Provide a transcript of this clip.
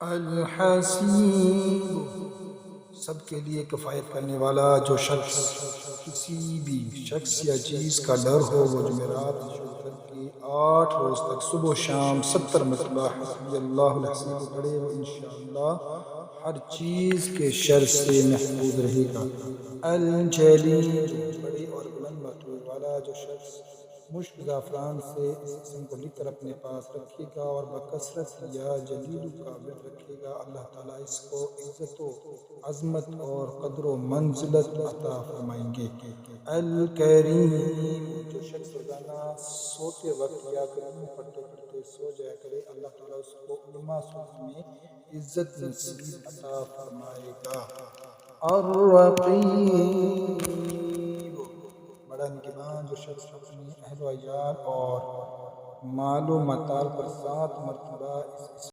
الحسیب، سب کے لیے کفایت کرنے والا جو شخص کسی بھی شخص یا چیز کا ڈر ہو، وہ جمعرات شروع کر کے 8 روز تک صبح و شام 70 مرتبہ حسبی اللہ الحسیب پڑھے، وہ انشاءاللہ ہر چیز کے شر سے محفوظ رہے گا۔ الجلیل، بڑے اور بلند مرتبے والا جو شخص مشک زعفران سے اس اسم کو لکھ کر اپنے پاس رکھے گا اور بکثرت یا جلیل کا ورد رکھے گا، اللہ تعالیٰ اس کو عزت و عظمت اور قدر و منزلت عطا فرمائیں گے۔ الکریم، جو شخص روزانہ سوتے وقت یا کریم پڑھتے پڑھتے سو جایا کرے، اللہ تعالیٰ اس کو علماء صورت میں عزت نصیب عطا فرمائے گا۔ الرقیب، بڑا نگہبان جو شخص اپنے اہل و عیال اور مال و متاع پر 7 مرتبہ اس